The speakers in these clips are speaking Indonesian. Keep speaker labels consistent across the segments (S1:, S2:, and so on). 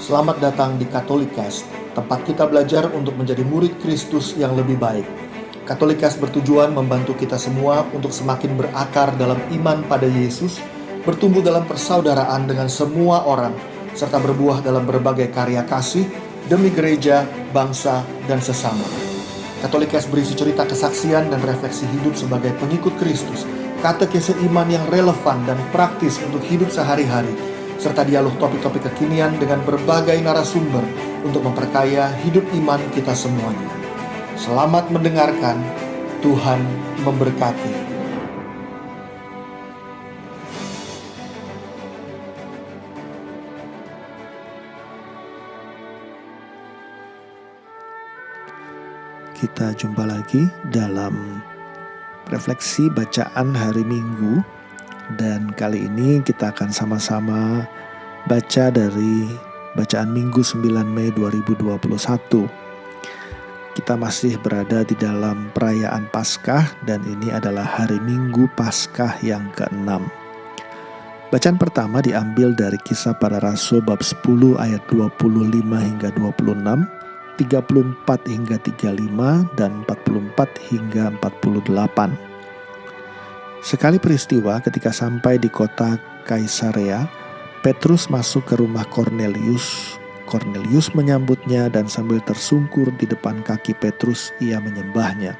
S1: Selamat datang di Katolikast, tempat kita belajar untuk menjadi murid Kristus yang lebih baik. Katolikast bertujuan membantu kita semua untuk semakin berakar dalam iman pada Yesus, bertumbuh dalam persaudaraan dengan semua orang, serta berbuah dalam berbagai karya kasih demi gereja, bangsa, dan sesama. Katolikast berisi cerita kesaksian dan refleksi hidup sebagai pengikut Kristus, katekese iman yang relevan dan praktis untuk hidup sehari-hari, serta dialog topik-topik kekinian dengan berbagai narasumber untuk memperkaya hidup iman kita semuanya. Selamat mendengarkan, Tuhan memberkati.
S2: Kita jumpa lagi dalam refleksi bacaan hari Minggu, dan kali ini kita akan sama-sama baca dari bacaan Minggu 9 Mei 2021. Kita masih berada di dalam perayaan Paskah, dan ini adalah hari Minggu Paskah yang ke-6. Bacaan pertama diambil dari Kisah Para Rasul bab 10 ayat 25 hingga 26, 34 hingga 35, dan 44 hingga 48. Sekali peristiwa ketika sampai di kota Kaisarea, Petrus masuk ke rumah Kornelius. Kornelius menyambutnya dan sambil tersungkur di depan kaki Petrus, ia menyembahnya.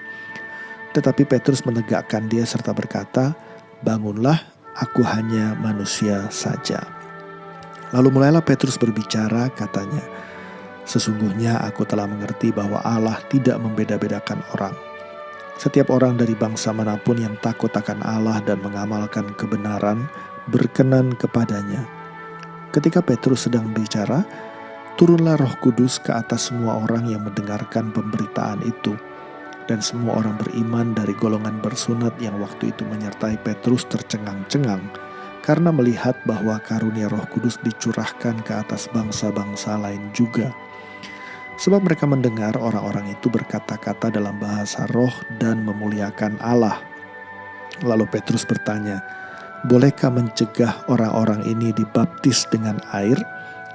S2: Tetapi Petrus menegakkan dia serta berkata, "Bangunlah, aku hanya manusia saja." Lalu mulailah Petrus berbicara, katanya, "Sesungguhnya aku telah mengerti bahwa Allah tidak membeda-bedakan orang. Setiap orang dari bangsa manapun yang takut akan Allah dan mengamalkan kebenaran berkenan kepadanya." Ketika Petrus sedang bicara, turunlah Roh Kudus ke atas semua orang yang mendengarkan pemberitaan itu. Dan semua orang beriman dari golongan bersunat yang waktu itu menyertai Petrus tercengang-cengang karena melihat bahwa karunia Roh Kudus dicurahkan ke atas bangsa-bangsa lain juga. Sebab mereka mendengar orang-orang itu berkata-kata dalam bahasa roh dan memuliakan Allah. Lalu Petrus bertanya, "Bolehkah mencegah orang-orang ini dibaptis dengan air,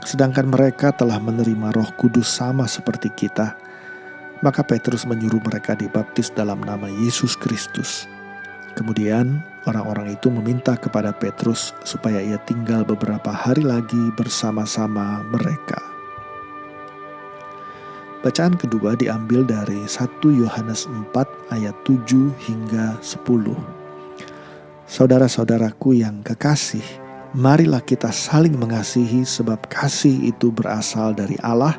S2: sedangkan mereka telah menerima Roh Kudus sama seperti kita?" Maka Petrus menyuruh mereka dibaptis dalam nama Yesus Kristus. Kemudian orang-orang itu meminta kepada Petrus supaya ia tinggal beberapa hari lagi bersama-sama mereka. Bacaan kedua diambil dari 1 Yohanes 4 ayat 7 hingga 10. Saudara-saudaraku yang kekasih, marilah kita saling mengasihi sebab kasih itu berasal dari Allah,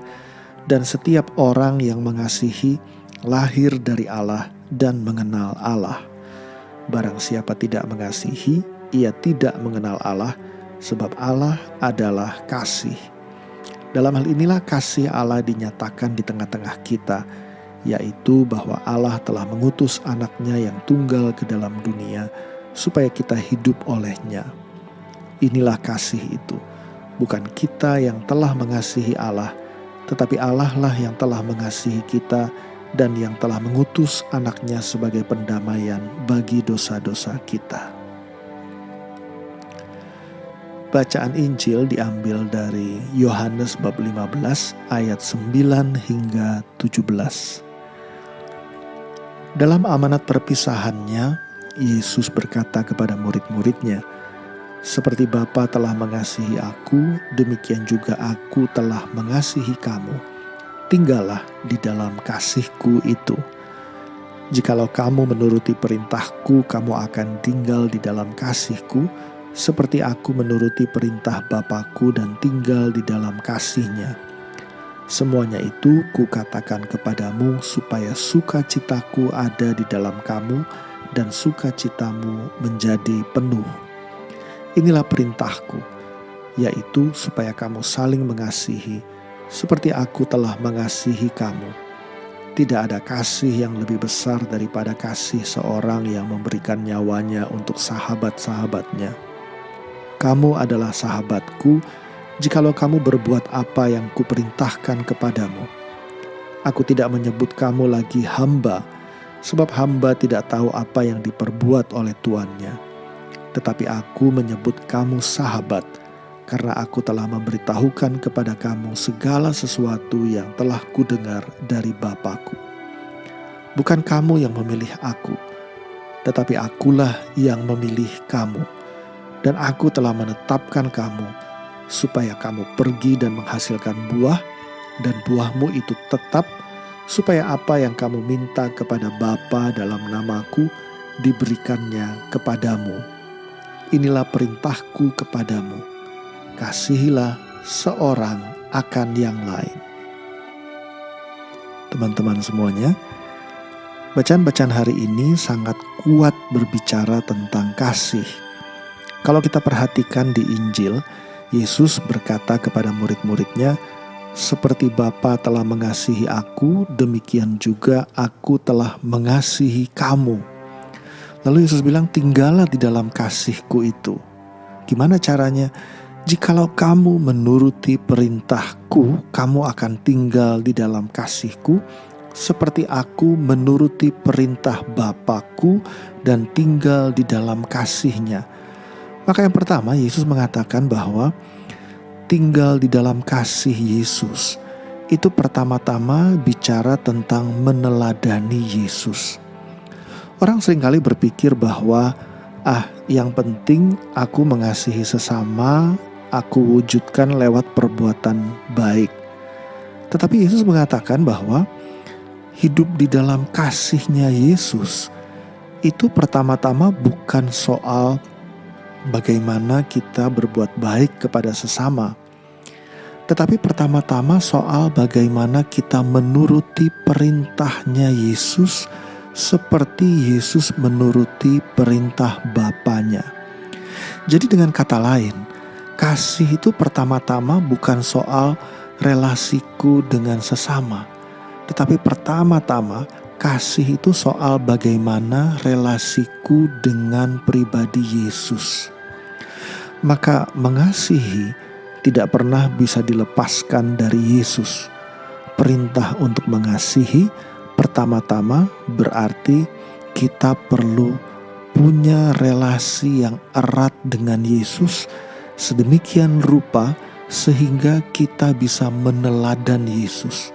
S2: dan setiap orang yang mengasihi lahir dari Allah dan mengenal Allah. Barang siapa tidak mengasihi, ia tidak mengenal Allah, sebab Allah adalah kasih. Dalam hal inilah kasih Allah dinyatakan di tengah-tengah kita, yaitu bahwa Allah telah mengutus anaknya yang tunggal ke dalam dunia, supaya kita hidup olehnya. Inilah kasih itu, bukan kita yang telah mengasihi Allah, tetapi Allah lah yang telah mengasihi kita dan yang telah mengutus anaknya sebagai pendamaian bagi dosa-dosa kita. Bacaan Injil diambil dari Yohanes bab 15 ayat 9 hingga 17. Dalam amanat perpisahannya, Yesus berkata kepada murid-muridnya, "Seperti Bapa telah mengasihi aku, demikian juga aku telah mengasihi kamu. Tinggallah di dalam kasihku itu. Jikalau kamu menuruti perintahku, kamu akan tinggal di dalam kasihku, seperti aku menuruti perintah Bapa-Ku dan tinggal di dalam kasih-Nya. Semuanya itu kukatakan kepadamu supaya sukacitaku ada di dalam kamu dan sukacitamu menjadi penuh. Inilah perintahku, yaitu supaya kamu saling mengasihi, seperti aku telah mengasihi kamu. Tidak ada kasih yang lebih besar daripada kasih seorang yang memberikan nyawanya untuk sahabat-sahabatnya. Kamu adalah sahabatku, jikalau kamu berbuat apa yang kuperintahkan kepadamu. Aku tidak menyebut kamu lagi hamba, sebab hamba tidak tahu apa yang diperbuat oleh tuannya. Tetapi aku menyebut kamu sahabat, karena aku telah memberitahukan kepada kamu segala sesuatu yang telah kudengar dari Bapa-Ku. Bukan kamu yang memilih aku, tetapi akulah yang memilih kamu. Dan aku telah menetapkan kamu, supaya kamu pergi dan menghasilkan buah, dan buahmu itu tetap, supaya apa yang kamu minta kepada Bapa dalam namaku, diberikannya kepadamu. Inilah perintahku kepadamu, kasihilah seorang akan yang lain. Teman-teman semuanya, bacaan-bacaan hari ini sangat kuat berbicara tentang kasih. Kalau kita perhatikan di Injil, Yesus berkata kepada murid-muridnya, "Seperti Bapa telah mengasihi aku, demikian juga aku telah mengasihi kamu." Lalu Yesus bilang, "Tinggallah di dalam kasihku itu." Gimana caranya? "Jikalau kamu menuruti perintahku, kamu akan tinggal di dalam kasihku, seperti aku menuruti perintah Bapa-Ku dan tinggal di dalam kasihnya." Maka yang pertama, Yesus mengatakan bahwa tinggal di dalam kasih Yesus itu pertama-tama bicara tentang meneladani Yesus. Orang seringkali berpikir bahwa yang penting aku mengasihi sesama, aku wujudkan lewat perbuatan baik. Tetapi Yesus mengatakan bahwa hidup di dalam kasihnya Yesus itu pertama-tama bukan soal bagaimana kita berbuat baik kepada sesama, tetapi pertama-tama soal bagaimana kita menuruti perintahnya Yesus seperti Yesus menuruti perintah Bapanya. Jadi dengan kata lain, kasih itu pertama-tama bukan soal relasiku dengan sesama, tetapi pertama-tama kasih itu soal bagaimana relasiku dengan pribadi Yesus. Maka mengasihi tidak pernah bisa dilepaskan dari Yesus. Perintah untuk mengasihi pertama-tama berarti kita perlu punya relasi yang erat dengan Yesus sedemikian rupa sehingga kita bisa meneladani Yesus,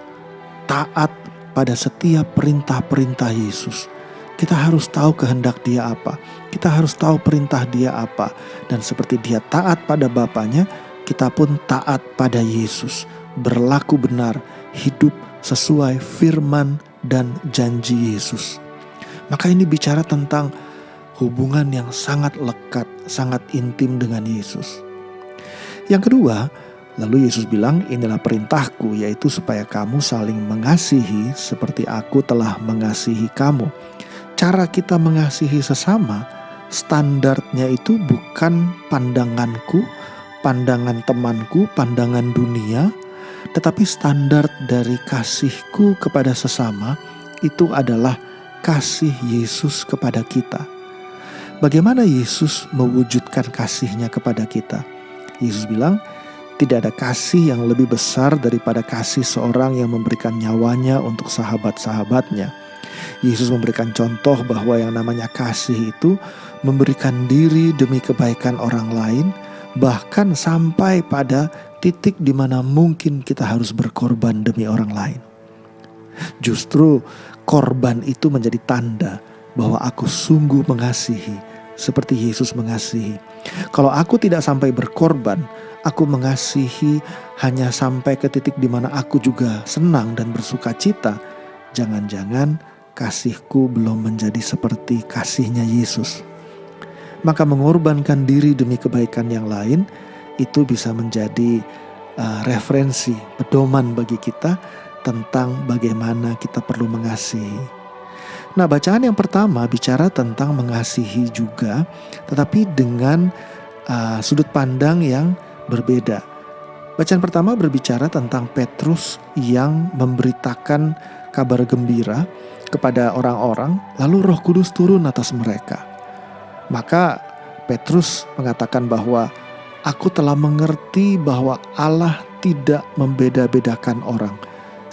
S2: taat pada setiap perintah-perintah Yesus. Kita harus tahu kehendak Dia apa, kita harus tahu perintah Dia apa, dan seperti Dia taat pada Bapanya, kita pun taat pada Yesus, berlaku benar, hidup sesuai firman dan janji Yesus. Maka ini bicara tentang hubungan yang sangat lekat, sangat intim dengan Yesus. Yang kedua, lalu Yesus bilang, "Inilah perintahku, yaitu supaya kamu saling mengasihi seperti aku telah mengasihi kamu." Cara kita mengasihi sesama, standarnya itu bukan pandanganku, pandangan temanku, pandangan dunia, tetapi standar dari kasihku kepada sesama itu adalah kasih Yesus kepada kita. Bagaimana Yesus mewujudkan kasihnya kepada kita? Yesus bilang, tidak ada kasih yang lebih besar daripada kasih seorang yang memberikan nyawanya untuk sahabat-sahabatnya. Yesus memberikan contoh bahwa yang namanya kasih itu memberikan diri demi kebaikan orang lain, bahkan sampai pada titik di mana mungkin kita harus berkorban demi orang lain. Justru korban itu menjadi tanda bahwa aku sungguh mengasihi seperti Yesus mengasihi. Kalau aku tidak sampai berkorban, aku mengasihi hanya sampai ke titik di mana aku juga senang dan bersuka cita, jangan-jangan kasihku belum menjadi seperti kasihnya Yesus. Maka mengorbankan diri demi kebaikan yang lain itu bisa menjadi referensi, pedoman bagi kita tentang bagaimana kita perlu mengasihi. Nah, bacaan yang pertama bicara tentang mengasihi juga, tetapi dengan sudut pandang yang berbeda. Bacaan pertama berbicara tentang Petrus yang memberitakan kabar gembira kepada orang-orang, lalu Roh Kudus turun atas mereka. Maka Petrus mengatakan bahwa aku telah mengerti bahwa Allah tidak membeda-bedakan orang.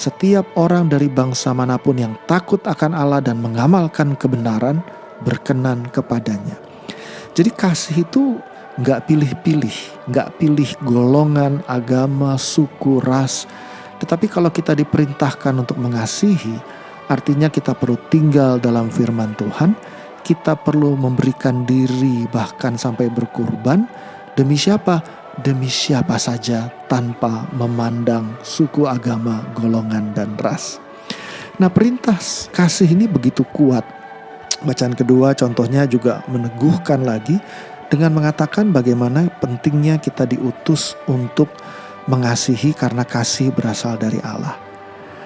S2: Setiap orang dari bangsa manapun yang takut akan Allah dan mengamalkan kebenaran berkenan kepadanya. Jadi kasih itu nggak pilih-pilih, nggak pilih golongan, agama, suku, ras. Tetapi kalau kita diperintahkan untuk mengasihi, artinya kita perlu tinggal dalam firman Tuhan, kita perlu memberikan diri bahkan sampai berkorban. Demi siapa? Demi siapa saja tanpa memandang suku, agama, golongan, dan ras. Nah, perintah kasih ini begitu kuat. Bacaan kedua contohnya juga meneguhkan lagi dengan mengatakan bagaimana pentingnya kita diutus untuk mengasihi karena kasih berasal dari Allah.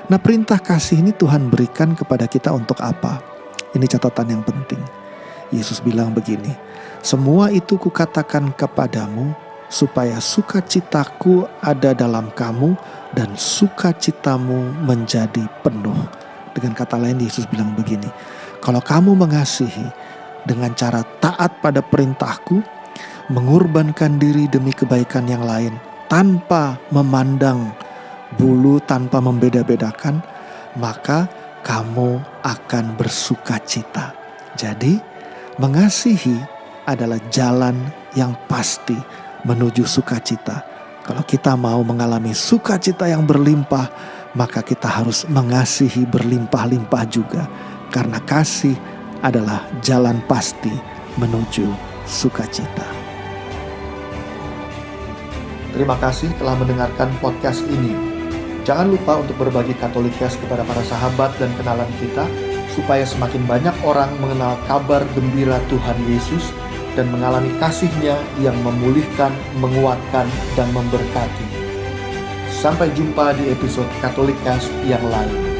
S2: Nah, perintah kasih ini Tuhan berikan kepada kita untuk apa? Ini catatan yang penting. Yesus bilang begini, "Semua itu kukatakan kepadamu supaya sukacitaku ada dalam kamu dan sukacitamu menjadi penuh." Dengan kata lain Yesus bilang begini, kalau kamu mengasihi dengan cara taat pada perintahku, mengorbankan diri demi kebaikan yang lain, tanpa memandang bulu, tanpa membeda-bedakan, maka kamu akan bersukacita. Jadi, mengasihi adalah jalan yang pasti menuju sukacita. Kalau kita mau mengalami sukacita yang berlimpah, maka kita harus mengasihi berlimpah-limpah juga. Karena kasih adalah jalan pasti menuju sukacita.
S1: Terima kasih telah mendengarkan podcast ini. Jangan lupa untuk berbagi Katolikas kepada para sahabat dan kenalan kita, supaya semakin banyak orang mengenal kabar gembira Tuhan Yesus dan mengalami kasih-Nya yang memulihkan, menguatkan, dan memberkati. Sampai jumpa di episode Katolikas yang lain.